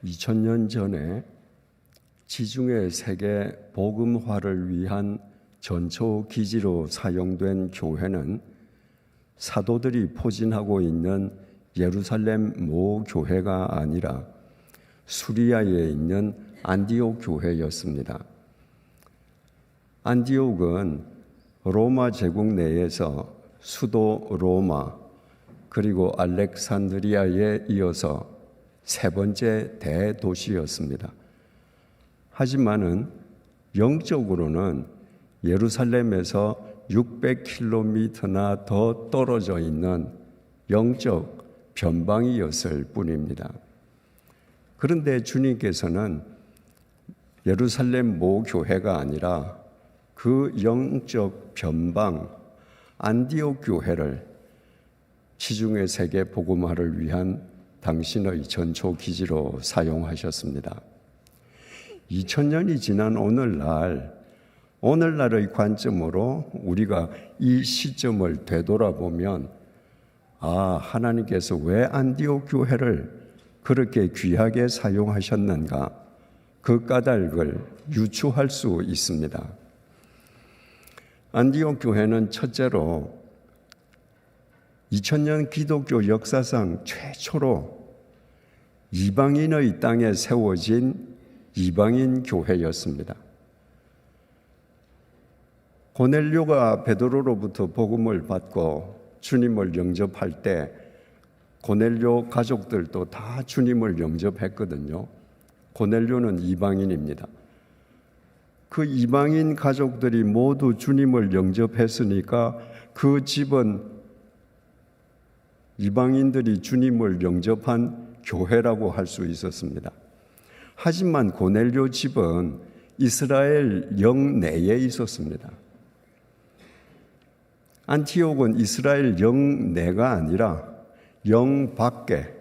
2000년 전에 지중해 세계 복음화를 위한 전초 기지로 사용된 교회는 사도들이 포진하고 있는 예루살렘 모 교회가 아니라 수리아에 있는 안디옥 교회였습니다. 안디옥은 로마 제국 내에서 수도 로마 그리고 알렉산드리아에 이어서 세 번째 대도시였습니다. 하지만은 영적으로는 예루살렘에서 600km나 더 떨어져 있는 영적 변방이었을 뿐입니다. 그런데 주님께서는 예루살렘 모 교회가 아니라 그 영적 변방 안디옥 교회를 지중해 세계 복음화를 위한 당신의 전초 기지로 사용하셨습니다. 2000년이 지난 오늘날의 관점으로 우리가 이 시점을 되돌아보면 하나님께서 왜 안디옥 교회를 그렇게 귀하게 사용하셨는가 그 까닭을 유추할 수 있습니다. 안디옥 교회는 첫째로 2000년 기독교 역사상 최초로 이방인의 땅에 세워진 이방인 교회였습니다. 고넬료가 베드로로부터 복음을 받고 주님을 영접할 때 고넬료 가족들도 다 주님을 영접했거든요. 고넬료는 이방인입니다. 그 이방인 가족들이 모두 주님을 영접했으니까 그 집은 이방인들이 주님을 영접한 교회라고 할 수 있었습니다. 하지만 고넬료 집은 이스라엘 영 내에 있었습니다. 안티옥은 이스라엘 영 내가 아니라 영 밖에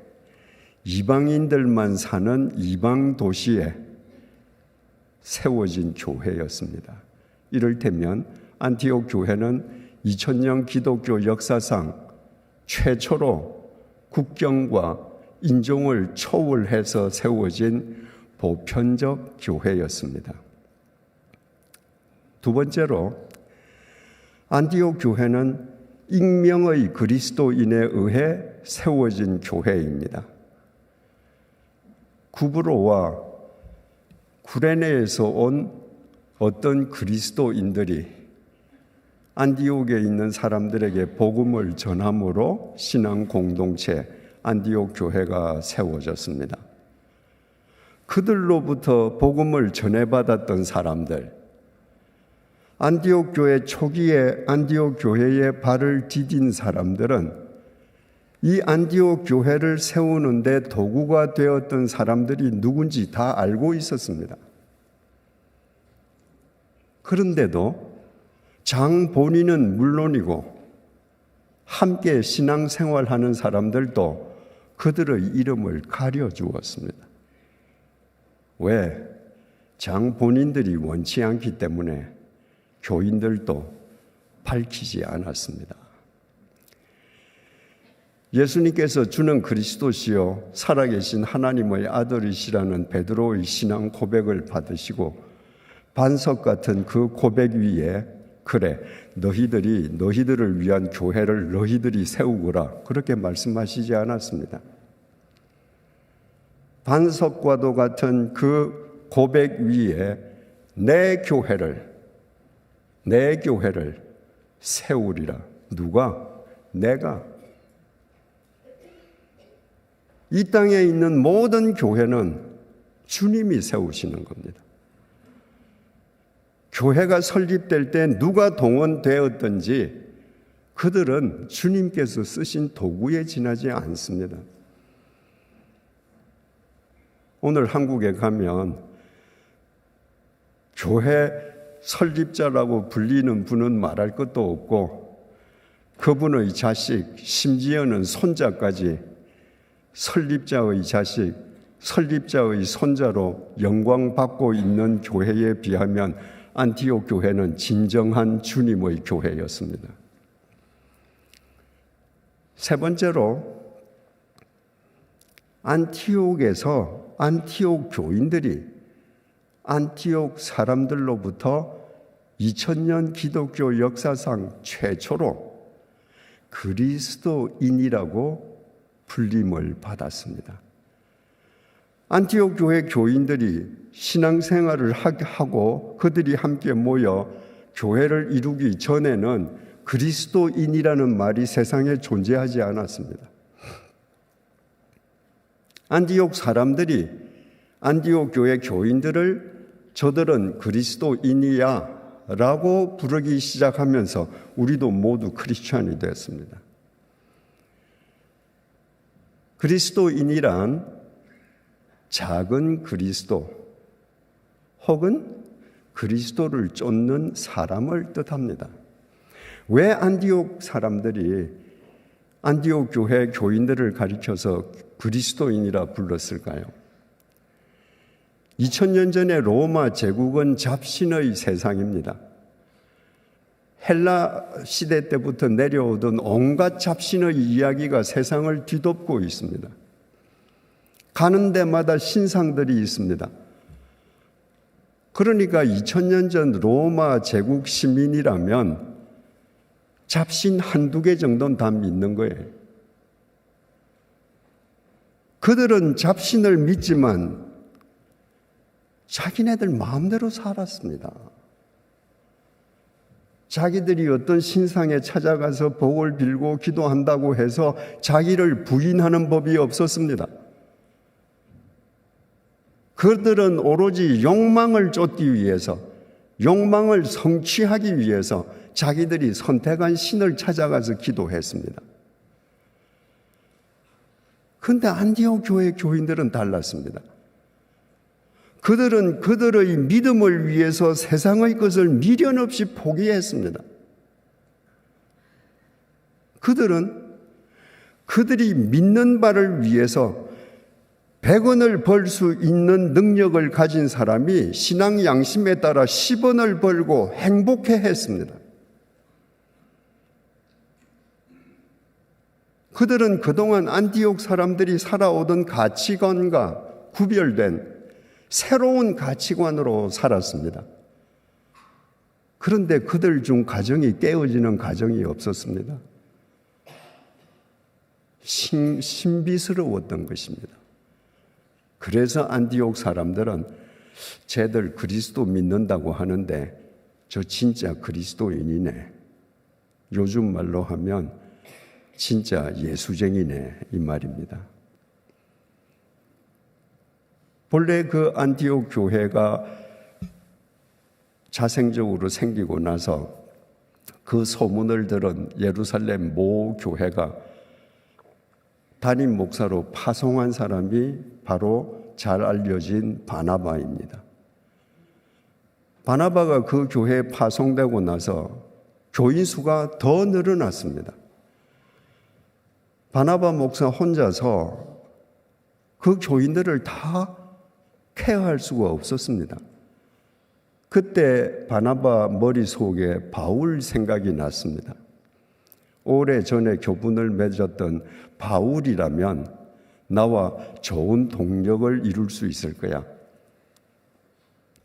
이방인들만 사는 이방 도시에 세워진 교회였습니다. 이를테면 안티옥 교회는 2000년 기독교 역사상 최초로 국경과 인종을 초월해서 세워진 보편적 교회였습니다. 두 번째로 안디옥 교회는 익명의 그리스도인에 의해 세워진 교회입니다. 구브로와 구레네에서 온 어떤 그리스도인들이 안디옥에 있는 사람들에게 복음을 전함으로 신앙 공동체 안디옥 교회가 세워졌습니다. 그들로부터 복음을 전해받았던 사람들, 안디옥 교회 초기에 안디옥 교회에 발을 디딘 사람들은 이 안디옥 교회를 세우는데 도구가 되었던 사람들이 누군지 다 알고 있었습니다. 그런데도 장 본인은 물론이고 함께 신앙생활하는 사람들도 그들의 이름을 가려주었습니다. 왜? 장 본인들이 원치 않기 때문에 교인들도 밝히지 않았습니다. 예수님께서 주는 그리스도시요 살아계신 하나님의 아들이시라는 베드로의 신앙 고백을 받으시고 반석 같은 그 고백 위에 그래 너희들을 위한 교회를 너희들이 세우거라 그렇게 말씀하시지 않았습니다. 반석과도 같은 그 고백 위에 내 교회를 세우리라. 누가? 내가. 이 땅에 있는 모든 교회는 주님이 세우시는 겁니다. 교회가 설립될 때 누가 동원되었든지 그들은 주님께서 쓰신 도구에 지나지 않습니다. 오늘 한국에 가면 교회 설립자라고 불리는 분은 말할 것도 없고 그분의 자식, 심지어는 손자까지 설립자의 자식, 설립자의 손자로 영광받고 있는 교회에 비하면 안티옥 교회는 진정한 주님의 교회였습니다. 세 번째로 안티옥에서 안티옥 교인들이 안티옥 사람들로부터 2000년 기독교 역사상 최초로 그리스도인이라고 불림을 받았습니다. 안티옥 교회 교인들이 신앙생활을 하고 그들이 함께 모여 교회를 이루기 전에는 그리스도인이라는 말이 세상에 존재하지 않았습니다. 안티옥 사람들이 안티옥 교회 교인들을 저들은 그리스도인이야 라고 부르기 시작하면서 우리도 모두 크리스찬이 되었습니다. 그리스도인이란 작은 그리스도 혹은 그리스도를 쫓는 사람을 뜻합니다. 왜 안티옥 사람들이 안티옥 교회 교인들을 가리켜서 그리스도인이라 불렀을까요? 2000년 전에 로마 제국은 잡신의 세상입니다. 헬라 시대 때부터 내려오던 온갖 잡신의 이야기가 세상을 뒤덮고 있습니다. 가는 데마다 신상들이 있습니다. 그러니까 2000년 전 로마 제국 시민이라면 잡신 한두 개 정도는 다 믿는 거예요. 그들은 잡신을 믿지만 자기네들 마음대로 살았습니다. 자기들이 어떤 신상에 찾아가서 복을 빌고 기도한다고 해서 자기를 부인하는 법이 없었습니다. 그들은 오로지 욕망을 쫓기 위해서, 욕망을 성취하기 위해서 자기들이 선택한 신을 찾아가서 기도했습니다. 그런데 안티옥 교회 교인들은 달랐습니다. 그들은 그들의 믿음을 위해서 세상의 것을 미련 없이 포기했습니다. 그들은 그들이 믿는 바를 위해서 100원을 벌 수 있는 능력을 가진 사람이 신앙 양심에 따라 10원을 벌고 행복해 했습니다. 그들은 그동안 안티옥 사람들이 살아오던 가치관과 구별된 새로운 가치관으로 살았습니다. 그런데 그들 중 가정이 깨어지는 가정이 없었습니다. 신비스러웠던 것입니다. 그래서 안티옥 사람들은 쟤들 그리스도 믿는다고 하는데 저 진짜 그리스도인이네. 요즘 말로 하면 진짜 예수쟁이네 이 말입니다. 본래 그 안티옥 교회가 자생적으로 생기고 나서 그 소문을 들은 예루살렘 모 교회가 담임 목사로 파송한 사람이 바로 잘 알려진 바나바입니다. 바나바가 그 교회에 파송되고 나서 교인 수가 더 늘어났습니다. 바나바 목사 혼자서 그 교인들을 다 케어할 수가 없었습니다. 그때 바나바 머릿속에 바울 생각이 났습니다. 오래전에 교분을 맺었던 바울이라면 나와 좋은 동력을 이룰 수 있을 거야.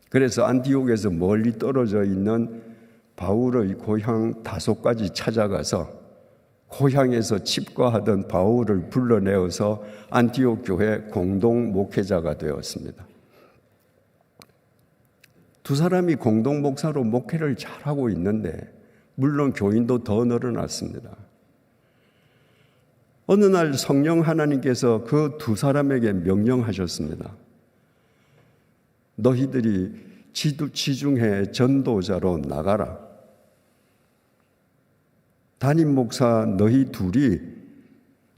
그래서 안티옥에서 멀리 떨어져 있는 바울의 고향 다소까지 찾아가서 고향에서 집과하던 바울을 불러내어서 안티옥 교회 공동 목회자가 되었습니다. 두 사람이 공동 목사로 목회를 잘하고 있는데 물론 교인도 더 늘어났습니다. 어느 날 성령 하나님께서 그 두 사람에게 명령하셨습니다. 너희들이 지중해 전도자로 나가라. 담임 목사 너희 둘이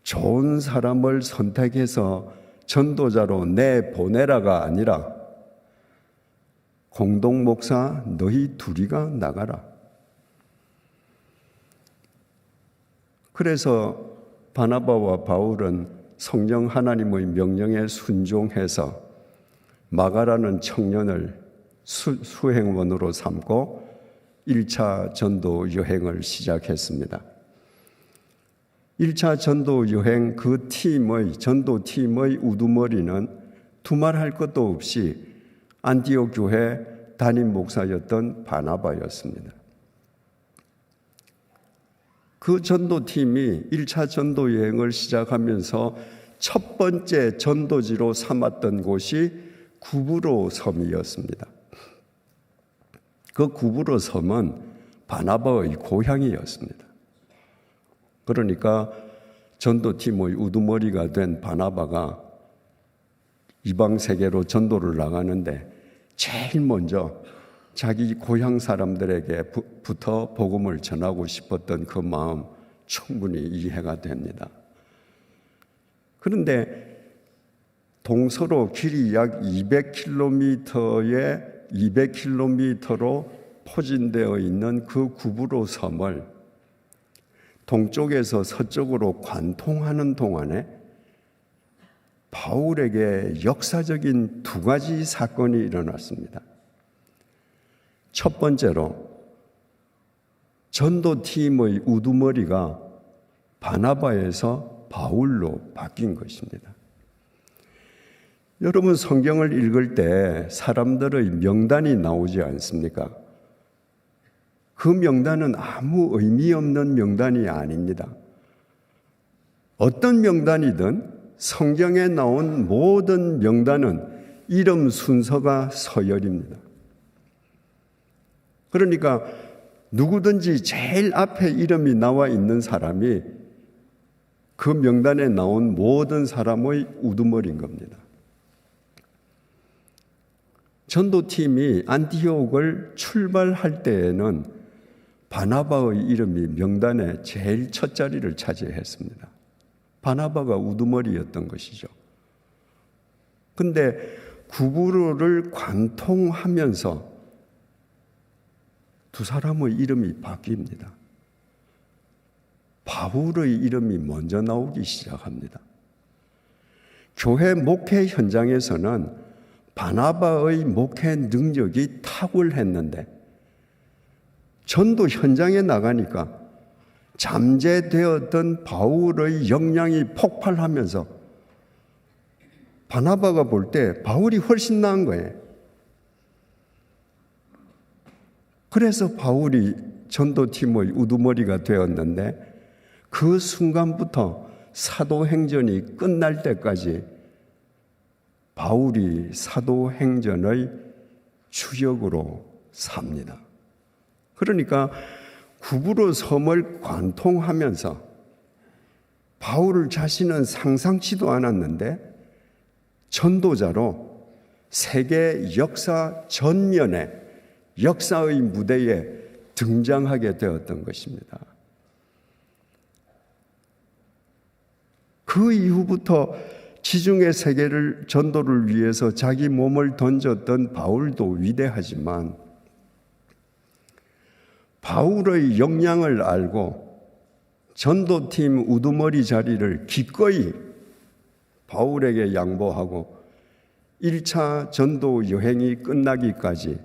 좋은 사람을 선택해서 전도자로 내보내라가 아니라 공동 목사 너희 둘이가 나가라. 그래서 바나바와 바울은 성령 하나님의 명령에 순종해서 마가라는 청년을 수행원으로 삼고 1차 전도 여행을 시작했습니다. 1차 전도 여행 그 전도팀의 우두머리는 두말할 것도 없이 안디옥 교회 담임 목사였던 바나바였습니다. 그 전도팀이 1차 전도 여행을 시작하면서 첫 번째 전도지로 삼았던 곳이 구브로 섬이었습니다. 그 구브로 섬은 바나바의 고향이었습니다. 그러니까 전도팀의 우두머리가 된 바나바가 이방 세계로 전도를 나가는데 제일 먼저 자기 고향 사람들에게부터 복음을 전하고 싶었던 그 마음 충분히 이해가 됩니다. 그런데 동서로 길이 약 200km로 포진되어 있는 그 구브로 섬을 동쪽에서 서쪽으로 관통하는 동안에 바울에게 역사적인 두 가지 사건이 일어났습니다. 첫 번째로 전도팀의 우두머리가 바나바에서 바울로 바뀐 것입니다. 여러분 성경을 읽을 때 사람들의 명단이 나오지 않습니까? 그 명단은 아무 의미 없는 명단이 아닙니다. 어떤 명단이든 성경에 나온 모든 명단은 이름 순서가 서열입니다. 그러니까 누구든지 제일 앞에 이름이 나와 있는 사람이 그 명단에 나온 모든 사람의 우두머리인 겁니다. 전도팀이 안티옥을 출발할 때에는 바나바의 이름이 명단에 제일 첫 자리를 차지했습니다. 바나바가 우두머리였던 것이죠. 근데 구브로를 관통하면서 두 사람의 이름이 바뀝니다. 바울의 이름이 먼저 나오기 시작합니다. 교회 목회 현장에서는 바나바의 목회 능력이 탁월했는데 전도 현장에 나가니까 잠재되었던 바울의 역량이 폭발하면서 바나바가 볼 때 바울이 훨씬 나은 거예요. 그래서 바울이 전도팀의 우두머리가 되었는데 그 순간부터 사도행전이 끝날 때까지 바울이 사도행전의 주역으로 삽니다. 그러니까 구브로 섬을 관통하면서 바울 자신은 상상치도 않았는데 전도자로 세계 역사 전면에 역사의 무대에 등장하게 되었던 것입니다. 그 이후부터 지중해 세계를 전도를 위해서 자기 몸을 던졌던 바울도 위대하지만 바울의 역량을 알고 전도팀 우두머리 자리를 기꺼이 바울에게 양보하고 1차 전도 여행이 끝나기까지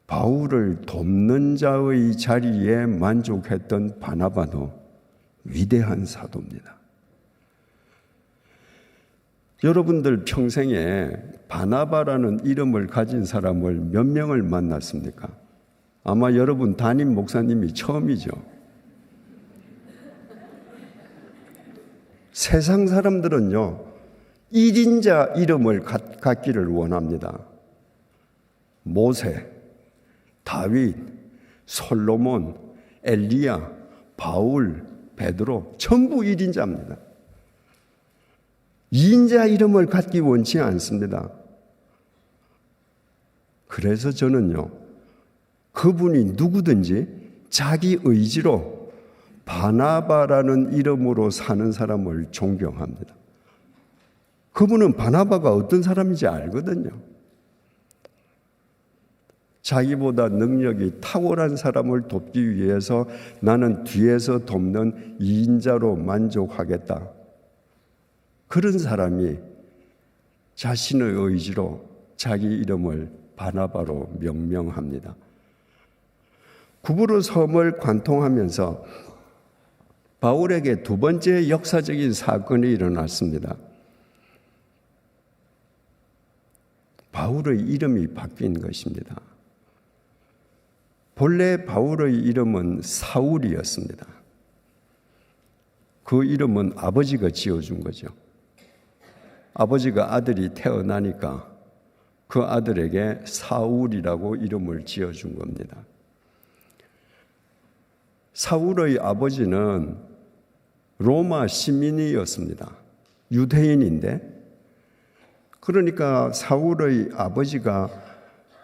바울을 돕는 자의 자리에 만족했던 바나바도 위대한 사도입니다. 여러분들 평생에 바나바라는 이름을 가진 사람을 몇 명을 만났습니까? 아마 여러분 담임 목사님이 처음이죠. 세상 사람들은요, 1인자 이름을 갖기를 원합니다. 모세, 다윗, 솔로몬, 엘리야, 바울, 베드로 전부 1인자입니다. 2인자 이름을 갖기 원치 않습니다. 그래서 저는요, 그분이 누구든지 자기 의지로 바나바라는 이름으로 사는 사람을 존경합니다. 그분은 바나바가 어떤 사람인지 알거든요. 자기보다 능력이 탁월한 사람을 돕기 위해서 나는 뒤에서 돕는 2인자로 만족하겠다. 그런 사람이 자신의 의지로 자기 이름을 바나바로 명명합니다. 구브로 섬을 관통하면서 바울에게 두 번째 역사적인 사건이 일어났습니다. 바울의 이름이 바뀐 것입니다. 본래 바울의 이름은 사울이었습니다. 그 이름은 아버지가 지어준 거죠. 아버지가 아들이 태어나니까 그 아들에게 사울이라고 이름을 지어준 겁니다. 사울의 아버지는 로마 시민이었습니다. 유대인인데, 그러니까 사울의 아버지가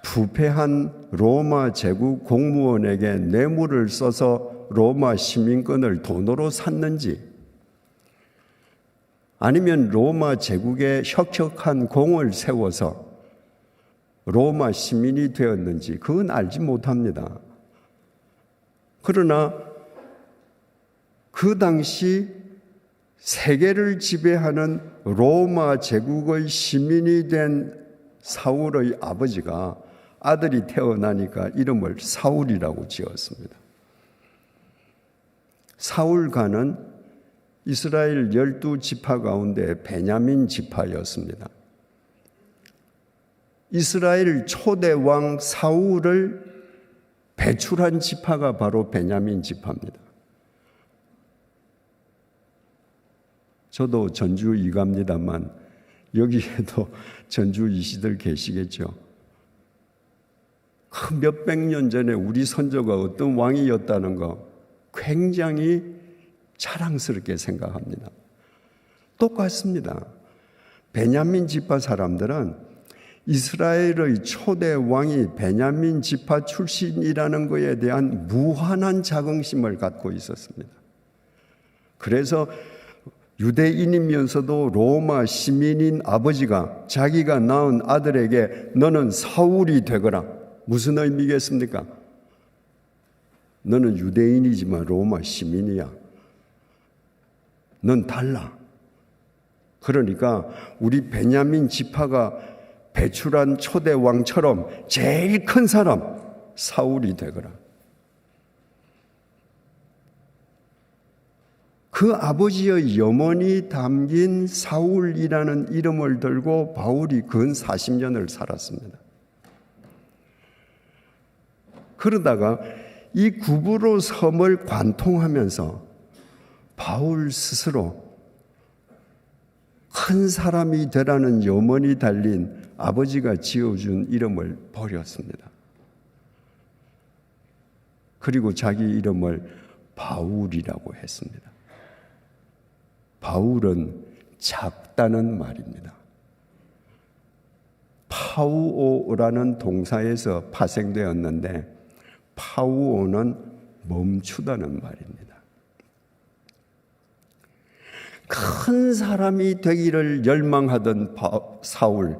부패한 로마 제국 공무원에게 뇌물을 써서 로마 시민권을 돈으로 샀는지, 아니면 로마 제국에 혁혁한 공을 세워서 로마 시민이 되었는지 그건 알지 못합니다. 그러나 그 당시 세계를 지배하는 로마 제국의 시민이 된 사울의 아버지가 아들이 태어나니까 이름을 사울이라고 지었습니다. 사울가는 이스라엘 12지파 가운데 베냐민 지파였습니다. 이스라엘 초대 왕 사울을 배출한 지파가 바로 베냐민 지파입니다. 저도 전주 이갑니다만 여기에도 전주 이시들 계시겠죠. 그 몇백 년 전에 우리 선조가 어떤 왕이었다는 거 굉장히 자랑스럽게 생각합니다. 똑같습니다. 베냐민 지파 사람들은 이스라엘의 초대 왕이 베냐민 지파 출신이라는 것에 대한 무한한 자긍심을 갖고 있었습니다. 그래서 유대인이면서도 로마 시민인 아버지가 자기가 낳은 아들에게 너는 사울이 되거라. 무슨 의미겠습니까? 너는 유대인이지만 로마 시민이야. 넌 달라. 그러니까 우리 베냐민 지파가 배출한 초대 왕처럼 제일 큰 사람 사울이 되거라. 그 아버지의 염원이 담긴 사울이라는 이름을 들고 바울이 근 40년을 살았습니다. 그러다가 이 구브로 섬을 관통하면서 바울 스스로 큰 사람이 되라는 염원이 달린 아버지가 지어준 이름을 버렸습니다. 그리고 자기 이름을 바울이라고 했습니다. 바울은 작다는 말입니다. 파우오라는 동사에서 파생되었는데 파우오는 멈추다는 말입니다. 큰 사람이 되기를 열망하던 사울,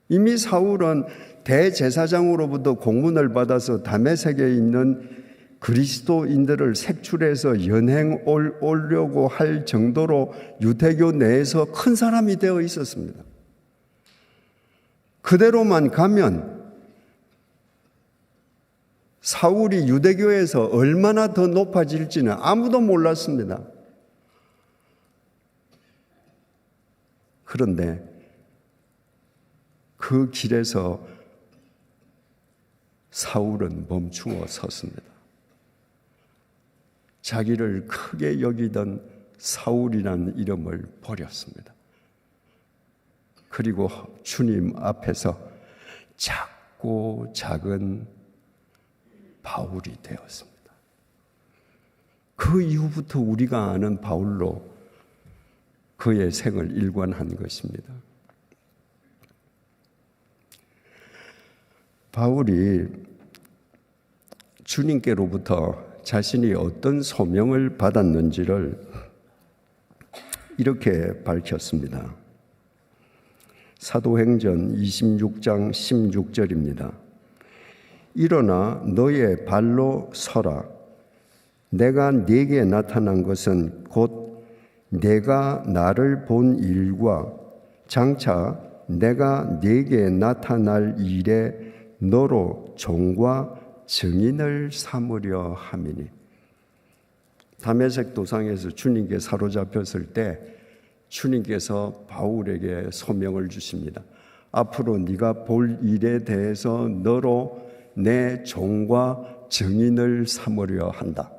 이미 사울은 대제사장으로부터 공문을 받아서 다메섹에 있는 그리스도인들을 색출해서 연행 오려고 할 정도로 유대교 내에서 큰 사람이 되어 있었습니다. 그대로만 가면 사울이 유대교에서 얼마나 더 높아질지는 아무도 몰랐습니다. 그런데 그 길에서 사울은 멈추어 섰습니다. 자기를 크게 여기던 사울이라는 이름을 버렸습니다. 그리고 주님 앞에서 작고 작은 바울이 되었습니다. 그 이후부터 우리가 아는 바울로 그의 생을 일관한 것입니다. 바울이 주님께로부터 자신이 어떤 소명을 받았는지를 이렇게 밝혔습니다. 사도행전 26장 16절입니다. 일어나 너의 발로 서라. 내가 네게 나타난 것은 곧 내가 나를 본 일과 장차 내가 네게 나타날 일에 너로 종과 증인을 삼으려 함이니. 다메섹 도상에서 주님께 사로잡혔을 때 주님께서 바울에게 소명을 주십니다. 앞으로 네가 볼 일에 대해서 너로 내 종과 증인을 삼으려 한다.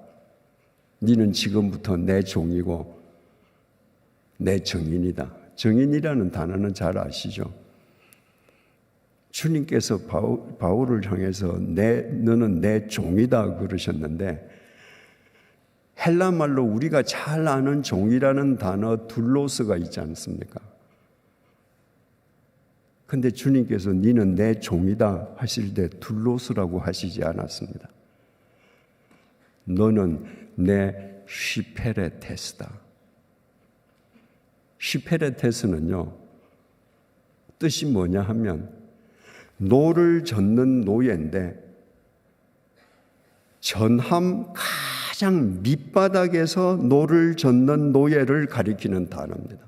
너는 지금부터 내 종이고 내 증인이다. 증인이라는 단어는 잘 아시죠? 주님께서 바울을 향해서 너는 내 종이다 그러셨는데, 헬라 말로 우리가 잘 아는 종이라는 단어 둘로스가 있지 않습니까? 근데 주님께서 너는 내 종이다 하실 때 둘로스라고 하시지 않았습니다. 너는 내 시페레테스다. 시페레테스는요, 뜻이 뭐냐 하면 노를 젓는 노예인데 전함 가장 밑바닥에서 노를 젓는 노예를 가리키는 단어입니다.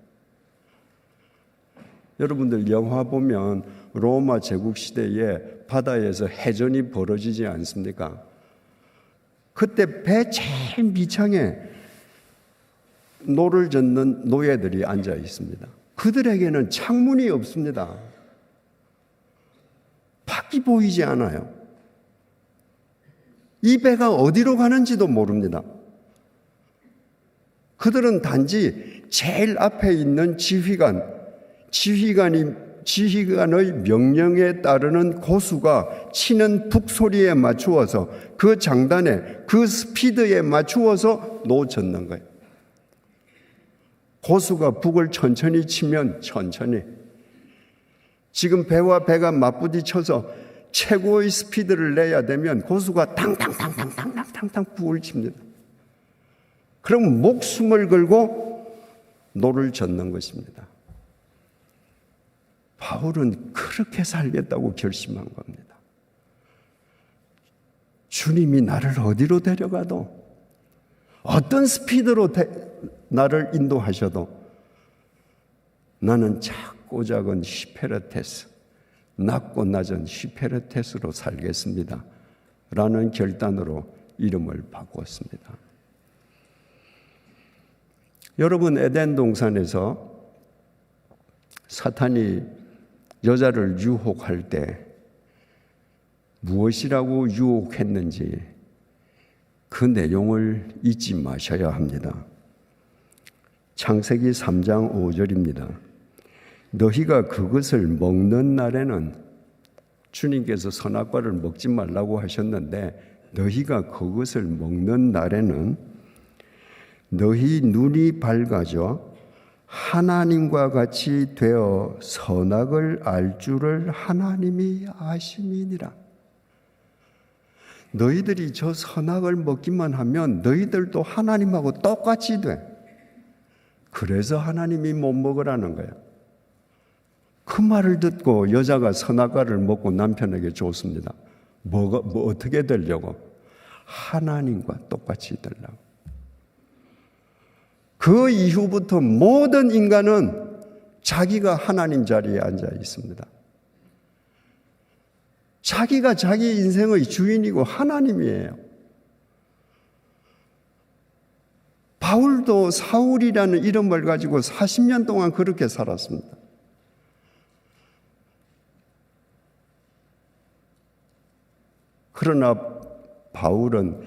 여러분들 영화 보면 로마 제국 시대에 바다에서 해전이 벌어지지 않습니까? 그때 배 제일 밑창에 노를 젓는 노예들이 앉아 있습니다. 그들에게는 창문이 없습니다. 밖이 보이지 않아요. 이 배가 어디로 가는지도 모릅니다. 그들은 단지 제일 앞에 있는 지휘관의 명령에 따르는 고수가 치는 북소리에 맞추어서 그 장단에 그 스피드에 맞추어서 노 젓는 거예요. 고수가 북을 천천히 치면 천천히, 지금 배와 배가 맞부딪혀서 최고의 스피드를 내야 되면 고수가 탕탕탕탕탕탕탕 북을 칩니다. 그럼 목숨을 걸고 노를 젓는 것입니다. 바울은 그렇게 살겠다고 결심한 겁니다. 주님이 나를 어디로 데려가도, 어떤 스피드로 나를 인도하셔도 나는 작고 작은 시페르테스, 낮고 낮은 시페르테스로 살겠습니다 라는 결단으로 이름을 바꾸었습니다. 여러분, 에덴 동산에서 사탄이 여자를 유혹할 때 무엇이라고 유혹했는지 그 내용을 잊지 마셔야 합니다. 창세기 3장 5절입니다. 너희가 그것을 먹는 날에는, 주님께서 선악과를 먹지 말라고 하셨는데 너희가 그것을 먹는 날에는 너희 눈이 밝아져 하나님과 같이 되어 선악을 알 줄을 하나님이 아심이니라. 너희들이 저 선악을 먹기만 하면 너희들도 하나님하고 똑같이 돼. 그래서 하나님이 못 먹으라는 거야. 그 말을 듣고 여자가 선악과를 먹고 남편에게 줬습니다. 뭐 어떻게 되려고? 하나님과 똑같이 되려고. 그 이후부터 모든 인간은 자기가 하나님 자리에 앉아 있습니다. 자기가 자기 인생의 주인이고 하나님이에요. 바울도 사울이라는 이름을 가지고 40년 동안 그렇게 살았습니다. 그러나 바울은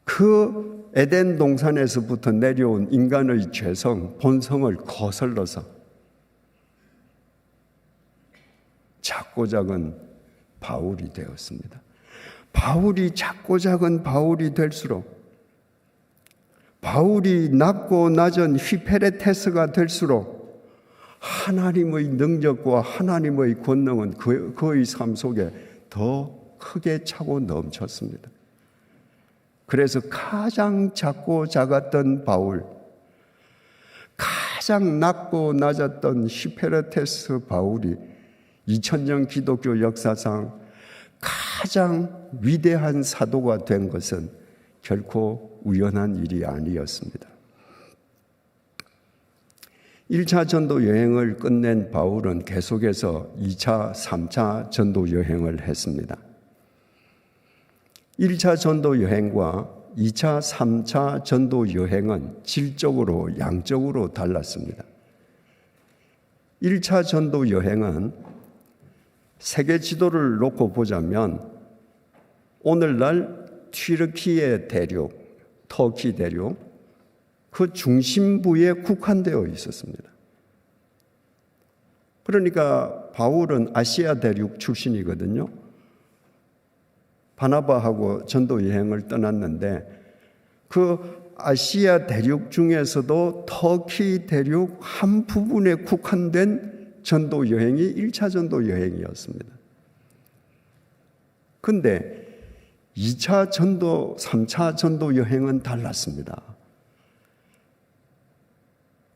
그 에덴 동산에서부터 내려온 인간의 죄성, 본성을 거슬러서 작고 작은 바울이 되었습니다. 바울이 작고 작은 바울이 될수록, 바울이 낮고 낮은 휘페레테스가 될수록 하나님의 능력과 하나님의 권능은 그의 삶 속에 더 크게 차고 넘쳤습니다. 그래서 가장 작고 작았던 바울, 가장 낮고 낮았던 휘페레테스 바울이 2000년 기독교 역사상 가장 위대한 사도가 된 것은 결코 우연한 일이 아니었습니다. 1차 전도 여행을 끝낸 바울은 계속해서 2차, 3차 전도 여행을 했습니다. 1차 전도 여행과 2차, 3차 전도 여행은 질적으로 양적으로 달랐습니다. 1차 전도 여행은 세계 지도를 놓고 보자면 오늘날 튀르키예 대륙, 터키 대륙 그 중심부에 국한되어 있었습니다. 그러니까 바울은 아시아 대륙 출신이거든요. 바나바하고 전도 여행을 떠났는데 그 아시아 대륙 중에서도 터키 대륙 한 부분에 국한된 전도 여행이 1차 전도 여행이었습니다. 근데 2차 전도, 3차 전도 여행은 달랐습니다.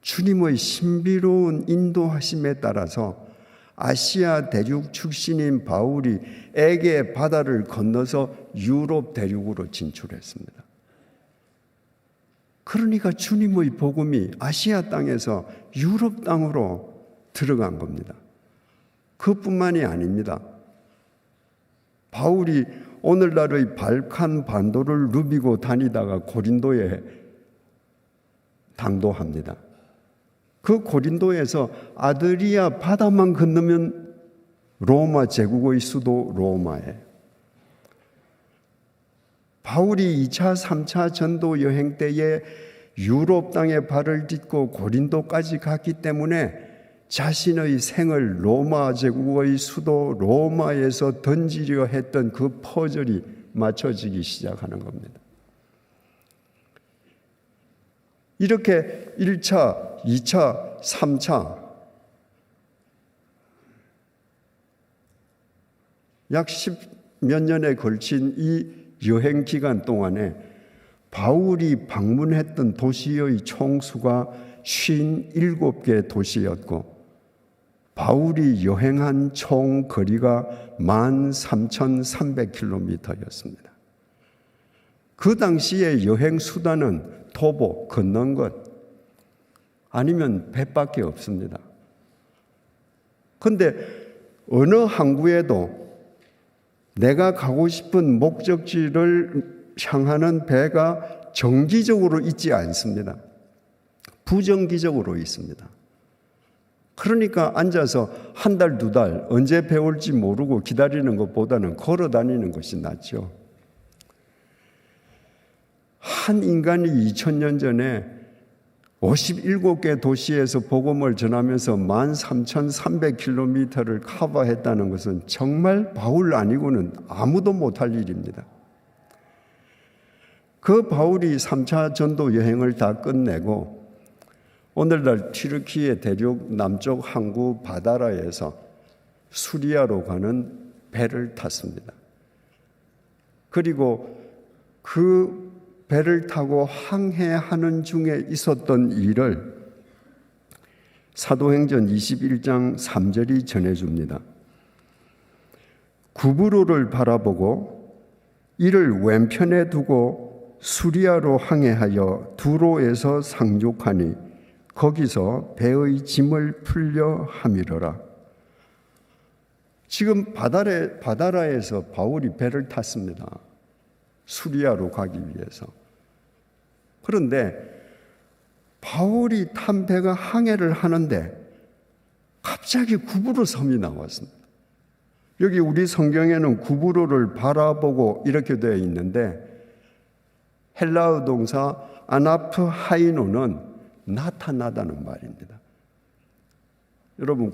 주님의 신비로운 인도하심에 따라서 아시아 대륙 출신인 바울이 에게 바다를 건너서 유럽 대륙으로 진출했습니다. 그러니까 주님의 복음이 아시아 땅에서 유럽 땅으로 들어간 겁니다. 그뿐만이 아닙니다. 바울이 오늘날의 발칸 반도를 누비고 다니다가 고린도에 당도합니다. 그 고린도에서 아드리아 바다만 건너면 로마 제국의 수도 로마에 바울이 2차, 3차 전도 여행 때에 유럽 땅에 발을 딛고 고린도까지 갔기 때문에 자신의 생을 로마 제국의 수도 로마에서 던지려 했던 그 퍼즐이 맞춰지기 시작하는 겁니다. 이렇게 1차, 2차, 3차 약 10몇 년에 걸친 이 여행 기간 동안에 바울이 방문했던 도시의 총수가 57개 도시였고 바울이 여행한 총 거리가 13,300km였습니다. 그 당시에 여행 수단은 도보, 걷는 것 아니면 배밖에 없습니다. 그런데 어느 항구에도 내가 가고 싶은 목적지를 향하는 배가 정기적으로 있지 않습니다. 부정기적으로 있습니다. 그러니까 앉아서 한 달, 두 달 언제 배 올지 모르고 기다리는 것보다는 걸어 다니는 것이 낫죠. 한 인간이 2000년 전에 57개 도시에서 복음을 전하면서 13,300km를 커버했다는 것은 정말 바울 아니고는 아무도 못할 일입니다. 그 바울이 3차 전도 여행을 다 끝내고 오늘날 튀르키예 대륙 남쪽 항구 바다라에서 수리아로 가는 배를 탔습니다. 그리고 그 배를 타고 항해하는 중에 있었던 일을 사도행전 21장 3절이 전해줍니다. 구브로를 바라보고 이를 왼편에 두고 수리아로 항해하여 두로에서 상륙하니 거기서 배의 짐을 풀려 함이러라. 지금 바다라에서 바울이 배를 탔습니다. 수리아로 가기 위해서. 그런데 바울이 탄 배가 항해를 하는데 갑자기 구브로 섬이 나왔습니다. 여기 우리 성경에는 구브로를 바라보고 이렇게 되어 있는데 헬라어 동사 아나프 하이노는 나타나다는 말입니다. 여러분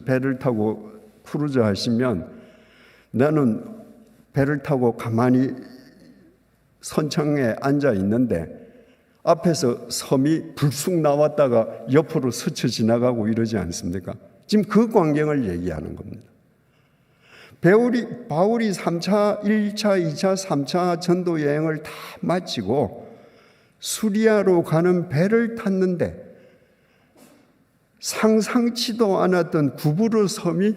배를 타고 크루즈 하시면 나는 배를 타고 가만히 선창에 앉아 있는데 앞에서 섬이 불쑥 나왔다가 옆으로 스쳐 지나가고 이러지 않습니까? 지금 그 광경을 얘기하는 겁니다. 바울이 3차, 1차, 2차, 3차 전도 여행을 다 마치고 수리아로 가는 배를 탔는데 상상치도 않았던 구브로 섬이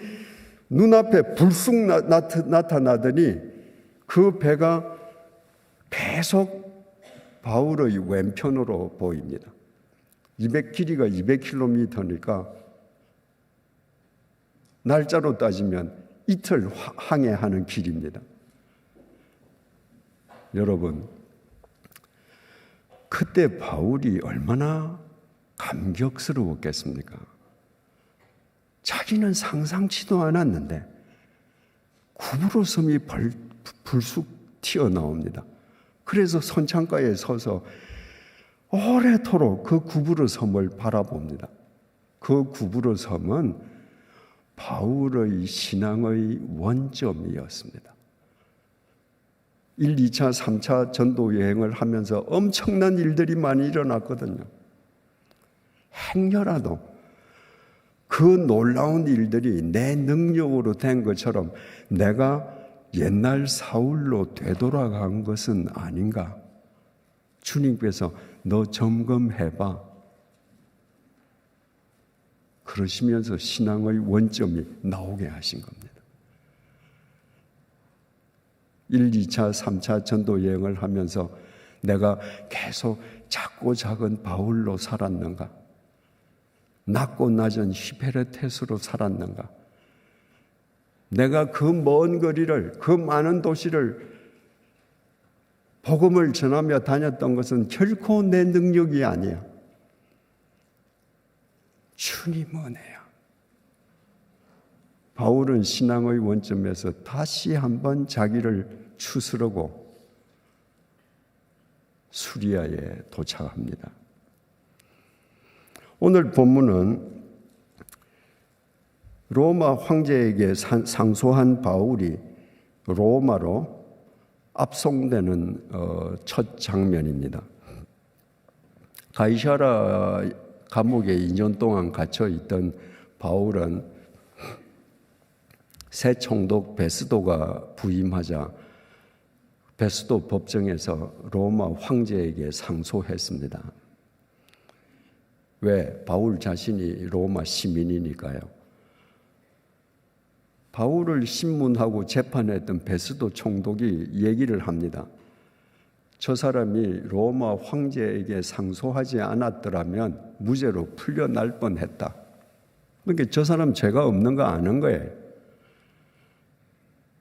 눈앞에 불쑥 나타나더니 그 배가 계속 바울의 왼편으로 보입니다. 길이가 200km니까 날짜로 따지면 이틀 항해하는 길입니다. 여러분, 그때 바울이 얼마나 감격스러웠겠습니까? 자기는 상상치도 않았는데 구부로 섬이 불쑥 튀어나옵니다. 그래서 선창가에 서서 오래도록 그 구부로 섬을 바라봅니다. 그 구부로 섬은 바울의 신앙의 원점이었습니다. 1, 2차, 3차 전도 여행을 하면서 엄청난 일들이 많이 일어났거든요. 행여라도 그 놀라운 일들이 내 능력으로 된 것처럼 내가 옛날 사울로 되돌아간 것은 아닌가? 주님께서 너 점검해봐. 그러시면서 신앙의 원점이 나오게 하신 겁니다. 1, 2차, 3차 전도 여행을 하면서 내가 계속 작고 작은 바울로 살았는가? 낮고 낮은 히페레테스로 살았는가? 내가 그 먼 거리를, 그 많은 도시를 복음을 전하며 다녔던 것은 결코 내 능력이 아니야. 주님 은혜야. 바울은 신앙의 원점에서 다시 한번 자기를 추스르고 수리아에 도착합니다. 오늘 본문은 로마 황제에게 상소한 바울이 로마로 압송되는 첫 장면입니다. 가이사라 감옥에 2년 동안 갇혀 있던 바울은 새 총독 베스도가 부임하자 베스도 법정에서 로마 황제에게 상소했습니다. 왜? 바울 자신이 로마 시민이니까요. 바울을 신문하고 재판했던 베스도 총독이 얘기를 합니다. 저 사람이 로마 황제에게 상소하지 않았더라면 무죄로 풀려날 뻔했다. 그러니까 저 사람 죄가 없는 거 아는 거예요.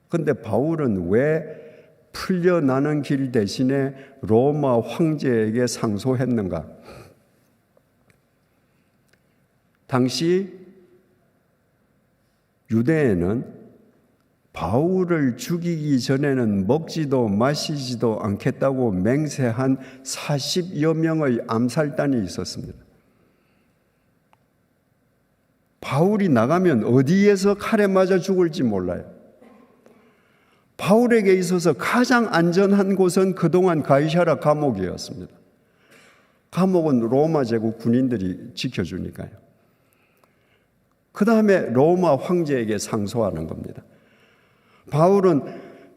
그런데 바울은 왜 풀려나는 길 대신에 로마 황제에게 상소했는가? 당시 유대에는 바울을 죽이기 전에는 먹지도 마시지도 않겠다고 맹세한 40여 명의 암살단이 있었습니다. 바울이 나가면 어디에서 칼에 맞아 죽을지 몰라요. 바울에게 있어서 가장 안전한 곳은 그동안 가이사라 감옥이었습니다. 감옥은 로마 제국 군인들이 지켜주니까요. 그 다음에 로마 황제에게 상소하는 겁니다. 바울은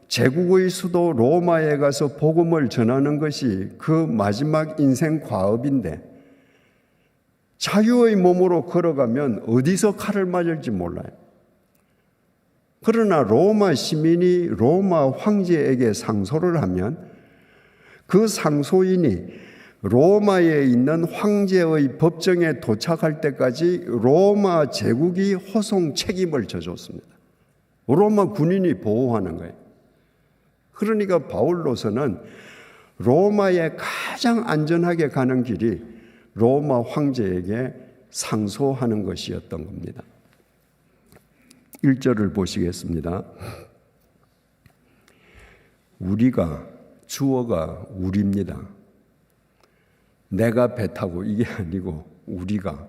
제국의 수도 로마에 가서 복음을 전하는 것이 그 마지막 인생 과업인데 자유의 몸으로 걸어가면 어디서 칼을 맞을지 몰라요. 그러나 로마 시민이 로마 황제에게 상소를 하면 그 상소인이 로마에 있는 황제의 법정에 도착할 때까지 로마 제국이 호송 책임을 져줬습니다. 로마 군인이 보호하는 거예요. 그러니까 바울로서는 로마에 가장 안전하게 가는 길이 로마 황제에게 상소하는 것이었던 겁니다. 1절을 보시겠습니다. 우리가, 주어가 우리입니다. 내가 배 타고 이게 아니고 우리가.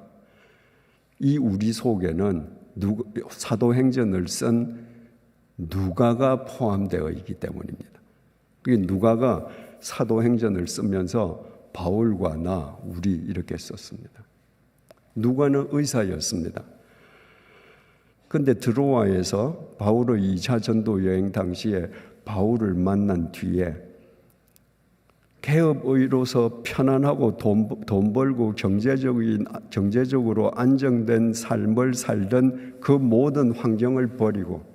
이 우리 속에는 사도행전을 쓴 누가가 포함되어 있기 때문입니다. 누가가 사도행전을 쓰면서 바울과 나, 우리 이렇게 썼습니다. 누가는 의사였습니다. 그런데 드로아에서 바울의 2차 전도 여행 당시에 바울을 만난 뒤에 개업의로서 편안하고 돈 벌고 경제적으로 안정된 삶을 살던 그 모든 환경을 버리고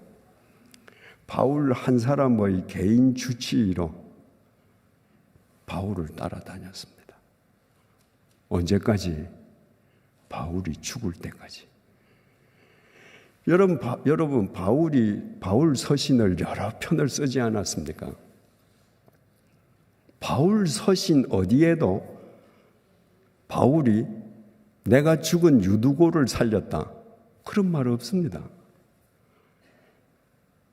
바울 한 사람의 개인 주치의로 바울을 따라다녔습니다. 언제까지? 바울이 죽을 때까지. 여러분 바울 서신을 여러 편을 쓰지 않았습니까? 바울 서신 어디에도 바울이 내가 죽은 유두고를 살렸다, 그런 말 없습니다.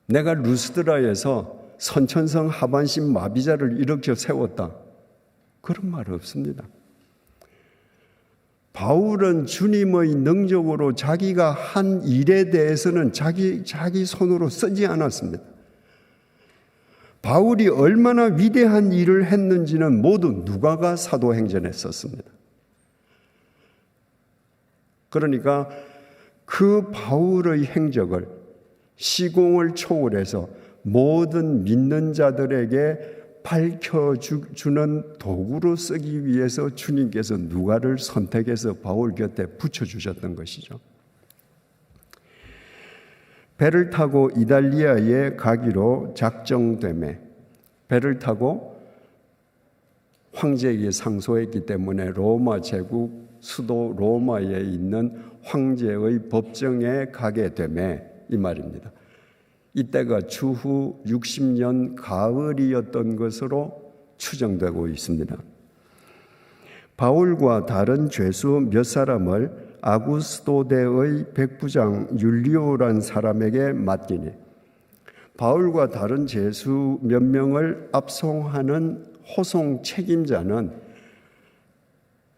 내가 루스드라에서 선천성 하반신 마비자를 일으켜 세웠다, 그런 말 없습니다. 바울은 주님의 능력으로 자기가 한 일에 대해서는 자기 손으로 쓰지 않았습니다. 바울이 얼마나 위대한 일을 했는지는 모두 누가가 사도행전에 썼습니다. 그러니까 그 바울의 행적을 시공을 초월해서 모든 믿는 자들에게 밝혀주는 도구로 쓰기 위해서 주님께서 누가를 선택해서 바울 곁에 붙여주셨던 것이죠. 배를 타고 이달리아에 가기로 작정되매 배를 타고 황제에게 상소했기 때문에 로마 제국 수도 로마에 있는 황제의 법정에 가게 되매, 이 말입니다. 이때가 주후 60년 가을이었던 것으로 추정되고 있습니다. 바울과 다른 죄수 몇 사람을 아구스도대의 백부장 율리오란 사람에게 맡기니 바울과 다른 죄수 몇 명을 압송하는 호송 책임자는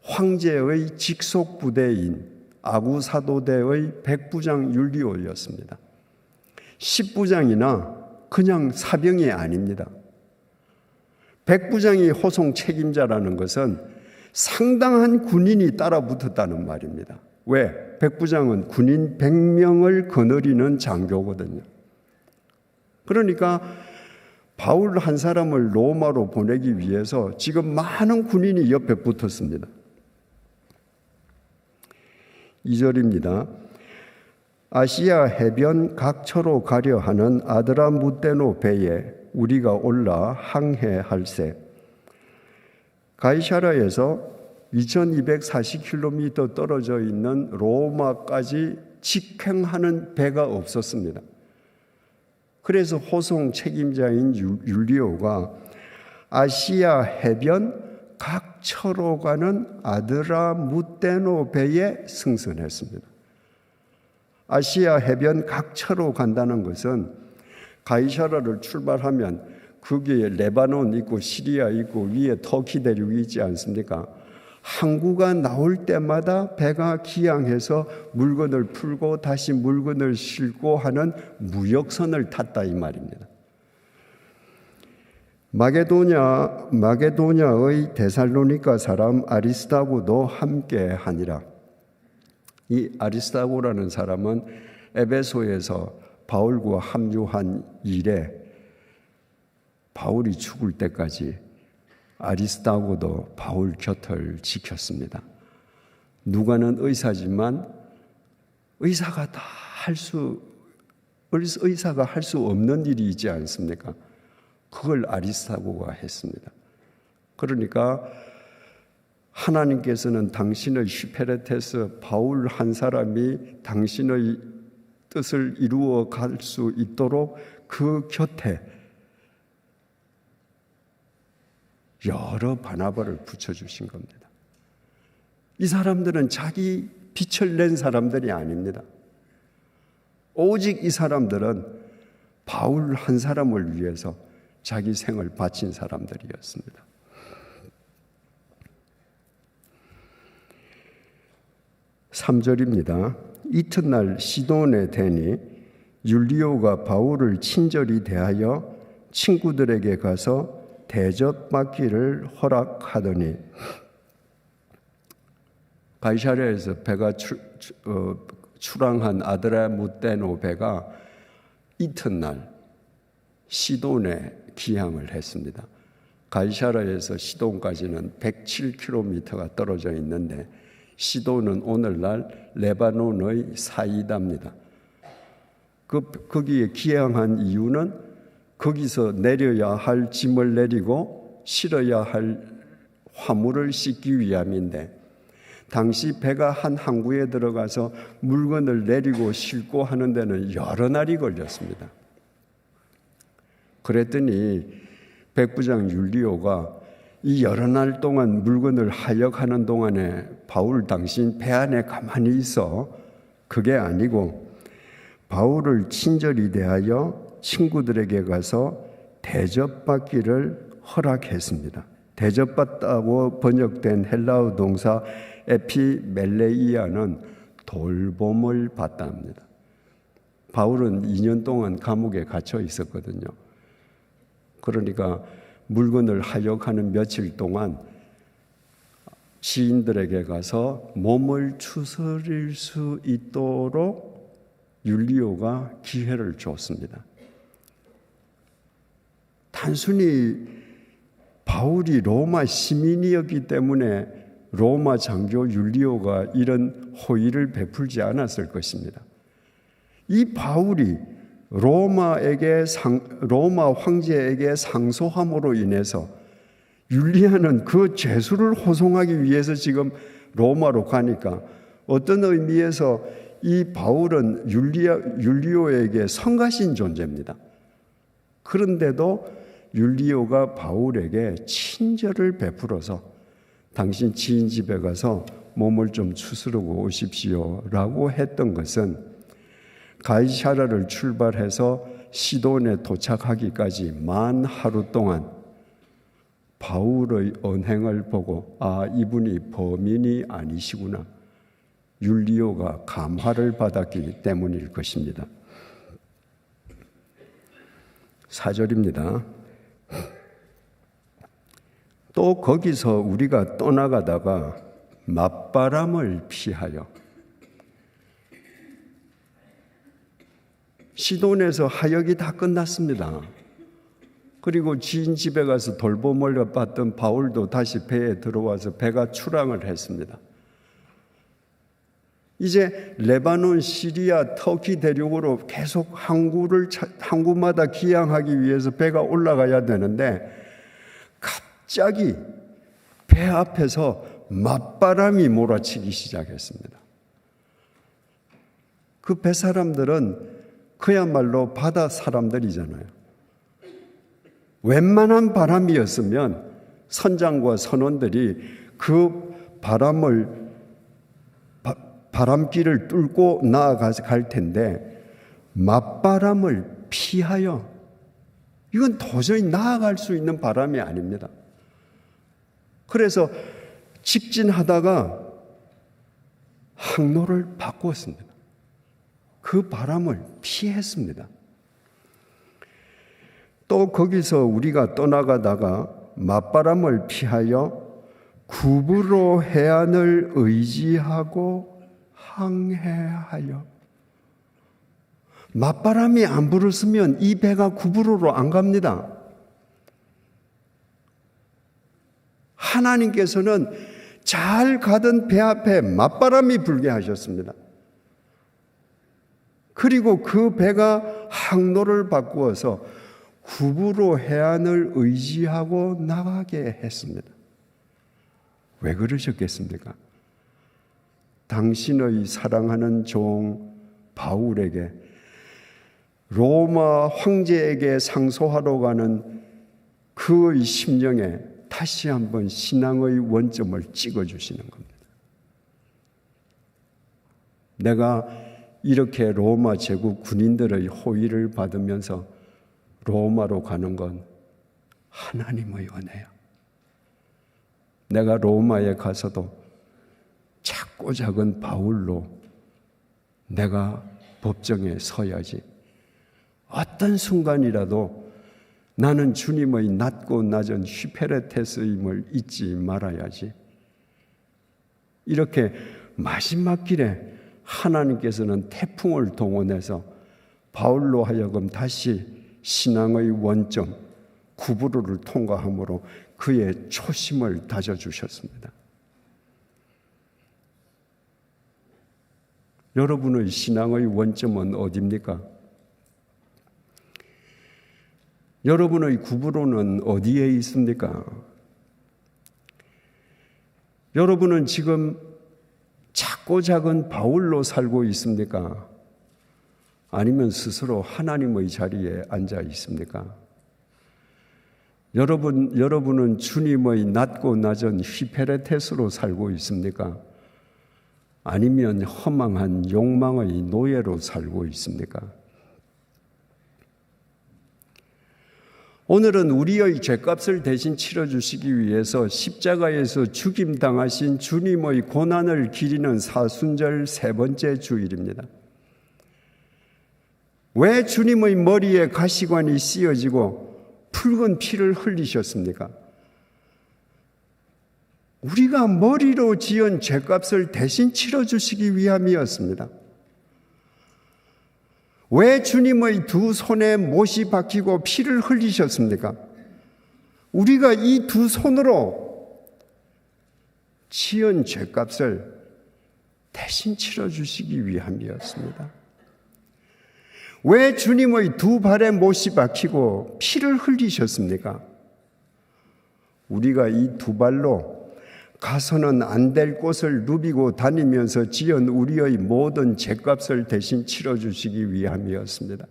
황제의 직속 부대인 아구사도대의 백부장 율리오였습니다. 10부장이나 그냥 사병이 아닙니다. 백부장이 호송 책임자라는 것은 상당한 군인이 따라붙었다는 말입니다. 왜? 백부장은 군인 100명을 거느리는 장교거든요. 그러니까 바울 한 사람을 로마로 보내기 위해서 지금 많은 군인이 옆에 붙었습니다. 2절입니다. 아시아 해변 각처로 가려 하는 아드라무테노 배에 우리가 올라 항해할세. 가이사라에서 2240km 떨어져 있는 로마까지 직행하는 배가 없었습니다. 그래서 호송 책임자인 율리오가 아시아 해변 각처로 가는 아드라무테노 배에 승선했습니다. 아시아 해변 각처로 간다는 것은 가이사라를 출발하면 거기에 레바논 있고 시리아 있고 위에 터키 대륙이 있지 않습니까? 항구가 나올 때마다 배가 기항해서 물건을 풀고 다시 물건을 싣고 하는 무역선을 탔다, 이 말입니다. 마게도냐의 데살로니가 사람 아리스다고도 함께 하니라. 이 아리스다고라는 사람은 에베소에서 바울과 합류한 이래 바울이 죽을 때까지 아리스다고도 바울 곁을 지켰습니다. 누가는 의사지만 의사가 할 수 없는 일이 있지 않습니까? 그걸 아리스다고가 했습니다. 그러니까 하나님께서는 당신의 슈페레테스 바울 한 사람이 당신의 뜻을 이루어 갈 수 있도록 그 곁에 여러 바나바를 붙여주신 겁니다. 이 사람들은 자기 빛을 낸 사람들이 아닙니다. 오직 이 사람들은 바울 한 사람을 위해서 자기 생을 바친 사람들이었습니다. (3절입니다) 이튿날 시돈에 대니 율리오가 바울을 친절히 대하여 친구들에게 가서 대접받기를 허락하더니, 가이사랴에서 배가 출항한 아드라무테노 배가 이튿날 시돈에 기항을 했습니다. 가이사랴에서 시돈까지는 107km가 떨어져 있는데 시돈은 오늘날 레바논의 사이다입니다. 거기에 기항한 이유는 거기서 내려야 할 짐을 내리고 실어야 할 화물을 싣기 위함인데, 당시 배가 한 항구에 들어가서 물건을 내리고 싣고 하는 데는 여러 날이 걸렸습니다. 그랬더니 백부장 율리오가 이 여러 날 동안 물건을 하역하는 동안에 바울 당신 배 안에 가만히 있어? 그게 아니고 바울을 친절히 대하여 친구들에게 가서 대접받기를 허락했습니다. 대접받다고 번역된 헬라어 동사 에피멜레이아는 돌봄을 받다 합니다. 바울은 2년 동안 감옥에 갇혀 있었거든요. 그러니까 물건을 하역하는 며칠 동안 지인들에게 가서 몸을 추스릴 수 있도록 율리오가 기회를 줬습니다. 단순히 바울이 로마 시민이었기 때문에 로마 장교 율리오가 이런 호의를 베풀지 않았을 것입니다. 이 바울이 로마 황제에게 상소함으로 인해서 율리아는 그 죄수를 호송하기 위해서 지금 로마로 가니까 어떤 의미에서 이 바울은 율리오에게 성가신 존재입니다. 그런데도 율리오가 바울에게 친절을 베풀어서 당신 지인 집에 가서 몸을 좀 추스르고 오십시오 라고 했던 것은 가이사랴를 출발해서 시돈에 도착하기까지 만 하루 동안 바울의 언행을 보고 이분이 범인이 아니시구나, 율리오가 감화를 받았기 때문일 것입니다. 4절입니다. 또 거기서 우리가 떠나가다가 맞바람을 피하여, 시돈에서 하역이 다 끝났습니다. 그리고 지인 집에 가서 돌봄을 받던 바울도 다시 배에 들어와서 배가 출항을 했습니다. 이제 레바논, 시리아, 터키 대륙으로 계속 항구마다 기항하기 위해서 배가 올라가야 되는데 갑자기 배 앞에서 맞바람이 몰아치기 시작했습니다. 그 배 사람들은 그야말로 바다 사람들이잖아요. 웬만한 바람이었으면 선장과 선원들이 그 바람길을 뚫고 나아갈 텐데 맞바람을 피하여, 이건 도저히 나아갈 수 있는 바람이 아닙니다. 그래서 직진하다가 항로를 바꾸었습니다. 그 바람을 피했습니다. 또 거기서 우리가 떠나가다가 맞바람을 피하여 구브로 해안을 의지하고 항해하여, 맞바람이 안 불었으면 이 배가 구브로로 안 갑니다. 하나님께서는 잘 가던 배 앞에 맞바람이 불게 하셨습니다. 그리고 그 배가 항로를 바꾸어서 구브로 해안을 의지하고 나가게 했습니다. 왜 그러셨겠습니까? 당신의 사랑하는 종 바울에게, 로마 황제에게 상소하러 가는 그의 심령에 다시 한번 신앙의 원점을 찍어주시는 겁니다. 내가 이렇게 로마 제국 군인들의 호의를 받으면서 로마로 가는 건 하나님의 은혜야. 내가 로마에 가서도 작고 작은 바울로 내가 법정에 서야지. 어떤 순간이라도 나는 주님의 낮고 낮은 휘페레테스임을 잊지 말아야지. 이렇게 마지막 길에 하나님께서는 태풍을 동원해서 바울로 하여금 다시 신앙의 원점 구브로를 통과함으로 그의 초심을 다져주셨습니다. 여러분의 신앙의 원점은 어디입니까? 여러분의 구브로는 어디에 있습니까? 여러분은 지금 작고 작은 바울로 살고 있습니까? 아니면 스스로 하나님의 자리에 앉아 있습니까? 여러분은 주님의 낮고 낮은 휘페레테스로 살고 있습니까? 아니면 허망한 욕망의 노예로 살고 있습니까? 오늘은 우리의 죄값을 대신 치러주시기 위해서 십자가에서 죽임당하신 주님의 고난을 기리는 사순절 세 번째 주일입니다. 왜 주님의 머리에 가시관이 씌어지고 붉은 피를 흘리셨습니까? 우리가 머리로 지은 죄값을 대신 치러주시기 위함이었습니다. 왜 주님의 두 손에 못이 박히고 피를 흘리셨습니까? 우리가 이 두 손으로 지은 죄값을 대신 치러주시기 위함이었습니다. 왜 주님의 두 발에 못이 박히고 피를 흘리셨습니까? 우리가 이 두 발로 가서는 안 될 곳을 누비고 다니면서 지은 우리의 모든 죄값을 대신 치러주시기 위함이었습니다.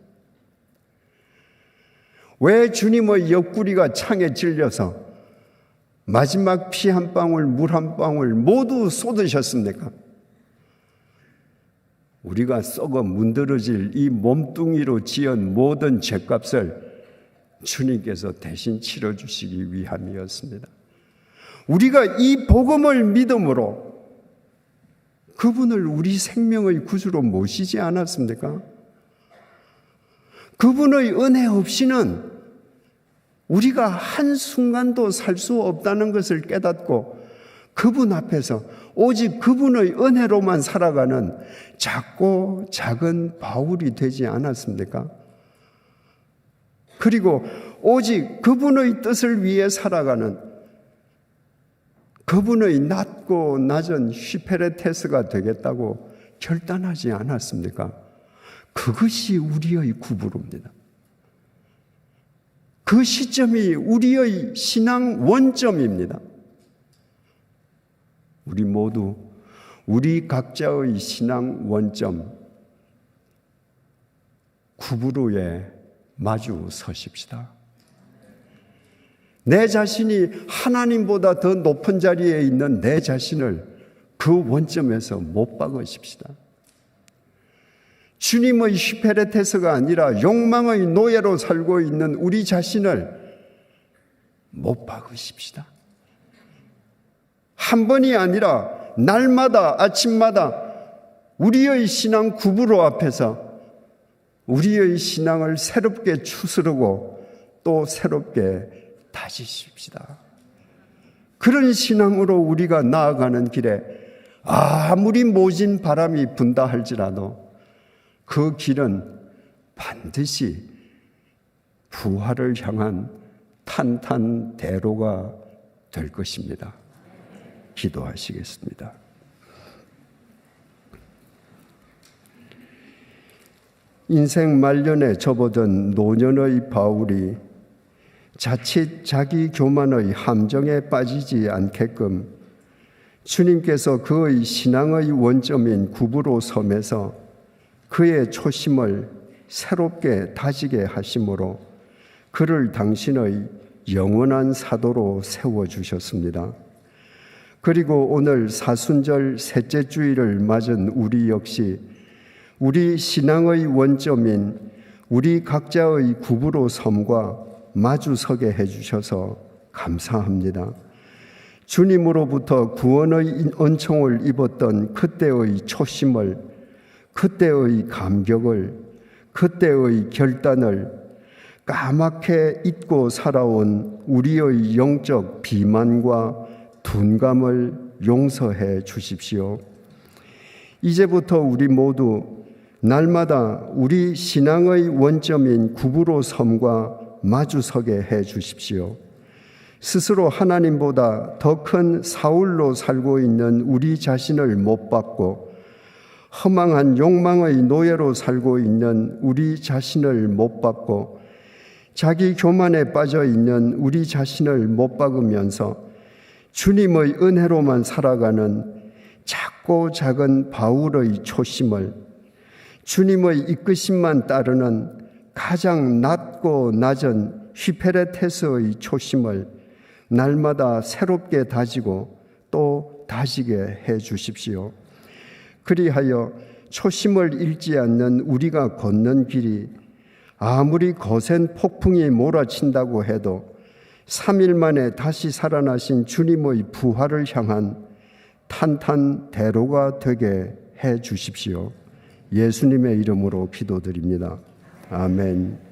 왜 주님의 옆구리가 창에 찔려서 마지막 피 한 방울, 물 한 방울 모두 쏟으셨습니까? 우리가 썩어 문드러질 이 몸뚱이로 지은 모든 죄값을 주님께서 대신 치러주시기 위함이었습니다. 우리가 이 복음을 믿음으로 그분을 우리 생명의 구주로 모시지 않았습니까? 그분의 은혜 없이는 우리가 한순간도 살 수 없다는 것을 깨닫고 그분 앞에서 오직 그분의 은혜로만 살아가는 작고 작은 바울이 되지 않았습니까? 그리고 오직 그분의 뜻을 위해 살아가는 그분의 낮고 낮은 휘페레테스가 되겠다고 결단하지 않았습니까? 그것이 우리의 구부로입니다. 그 시점이 우리의 신앙 원점입니다. 우리 모두 우리 각자의 신앙 원점 구부로에 마주 서십시다. 내 자신이 하나님보다 더 높은 자리에 있는 내 자신을 그 원점에서 못 박으십시다. 주님의 휘페레테스가 아니라 욕망의 노예로 살고 있는 우리 자신을 못 박으십시다. 한 번이 아니라 날마다 아침마다 우리의 신앙 구부로 앞에서 우리의 신앙을 새롭게 추스르고 또 새롭게 다지십시다. 그런 신앙으로 우리가 나아가는 길에 아무리 모진 바람이 분다 할지라도 그 길은 반드시 부활을 향한 탄탄대로가 될 것입니다. 기도하시겠습니다. 인생 말년에 접어든 노년의 바울이 자칫 자기 교만의 함정에 빠지지 않게끔 주님께서 그의 신앙의 원점인 구부로 섬에서 그의 초심을 새롭게 다지게 하심으로 그를 당신의 영원한 사도로 세워주셨습니다. 그리고 오늘 사순절 셋째 주일을 맞은 우리 역시 우리 신앙의 원점인 우리 각자의 구부로 섬과 마주서게 해주셔서 감사합니다. 주님으로부터 구원의 은총을 입었던 그때의 초심을, 그때의 감격을, 그때의 결단을 까맣게 잊고 살아온 우리의 영적 비만과 둔감을 용서해 주십시오. 이제부터 우리 모두 날마다 우리 신앙의 원점인 구부로 섬과 마주서게 해 주십시오. 스스로 하나님보다 더 큰 사울로 살고 있는 우리 자신을 못 받고 허망한 욕망의 노예로 살고 있는 우리 자신을 못 받고 자기 교만에 빠져 있는 우리 자신을 못 박으면서 주님의 은혜로만 살아가는 작고 작은 바울의 초심을 주님의 이끄심만 따르는 가장 낮고 낮은 휘페레테스의 초심을 날마다 새롭게 다지고 또 다지게 해 주십시오. 그리하여 초심을 잃지 않는 우리가 걷는 길이 아무리 거센 폭풍이 몰아친다고 해도 3일 만에 다시 살아나신 주님의 부활을 향한 탄탄대로가 되게 해 주십시오. 예수님의 이름으로 기도드립니다. 아멘.